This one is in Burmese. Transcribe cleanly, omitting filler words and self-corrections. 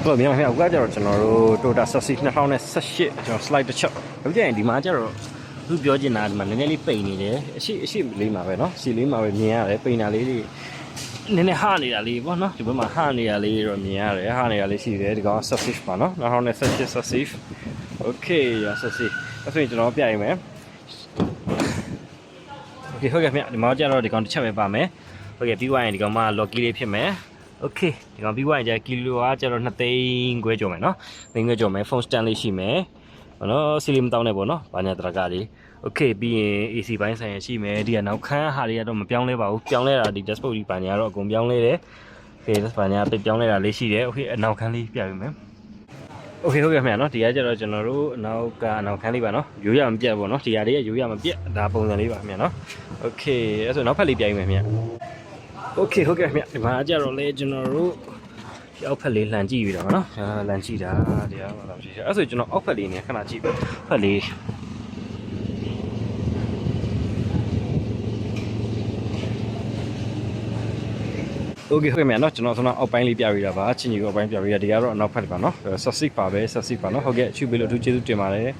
ဟုတ်မြန်မာခင်ဗျအခုကကျတော့ကျွန်တော်တို့ Toyota Sassy 2018ကျွန်တော် slide တစ်ချက်အခုကျရင်ဒီမှာကျတော့သူပြောချင်တာဒီမှာနည်းနည်းလေးပိန်နေတယ်အရှိလေးမှာပဲเนาะစီလေးမှာပဲမြင်ရတယ်ပိန်တာလေးတွေနည်းနည်းဟာနေတာလေးပေါ့နော်ဒီဘက်မှာဟာနေတာလေးတော့မြင်ရတယ်ဟာနေတာလေးရှိတယ်ဒီကောင် Sassy ပါနော်2018 Sassy Okay ရ Sassy အဲ့ဆိုရင်ကျွန်တော်ပြရမယ် Okay ဟုတ်ကဲ့ခင်ဗျဒီမှာကျတော့ဒီကောင်တစ်ချက်ပဲပါမယ်ဟုတ်ကဲ့ပြီးသွားရင်ဒီကောင်မှ Locky လေးဖြစ်မယ်Okay ဒီကောင်ပြီးသွားရင်ကျကီလိုကကျတော့2သိန်းခွဲကျော်မယ်နော်3သိန်းခွဲကျော်မယ် phone stand လေးရှိမယ်ဘာလို့စီလီမတောင်းနဲ့ပေါ့နော်ဘာညာတရကလေး Okay ပြီးရင် AC ဘိုင်းဆိုင်ရရှိမယ်ဒီကနောက်ခန်းဟာတွေကတော့မပြောင်းလဲပါဘူးပြောင်းလဲတာဒီ dashboard ဒီဘာညာတော့အကုန်ပြောင်းလဲတယ် Okay ဘာညာပြပြောင်းလဲတာလေးရှိတယ် Okay အနောက်ခန်းလေးပြပေးမယ် Okay ဟုတ်ကဲ့ခင်ဗျာနော်ဒီကကျတော့ကျွန်တော်တို့အနောက်ခန်းလေးပါနော်ရိုးရမပြတ်ပေါ့နော်ဒီဟာတွေကရိုးရမပြတ်ဒါပုံစံလေးပါခင်ဗျာနော် Okay အဲ့ဆိုနောက်ဖက်လေးပြပေးမယ်ခင်ဗျာ Okay ဟုတ်ကဲ့ခင်ဗျဒီမှာကျတော့လေကျွန်တော်တို့အောက်ဖက်လေးလှန်ကြည့်ပြီးတော့နော်လှန်ကြည့်တာတရားပါလားဖြစ်အဲ့ဆိုကျွန်တော်အောက်ဖက်လေးနေခဏကြည့်ဖက်လေး Okay ဟုတ်ကဲ့မြန်နော်ကျွန်တော်ဆိုတော့အောက်ပိုင်းလေးပြပေးတာပါချင်းကြီးအောက်ပိုင်းပြပေးတာဒီကတော့အနောက်ဖက်ပါနော် Sassy ပါပဲ Sassy ပါနော်ဟုတ်ကဲ့အချူပေးလို့အထူးကျေးဇူးတင်ပါတယ်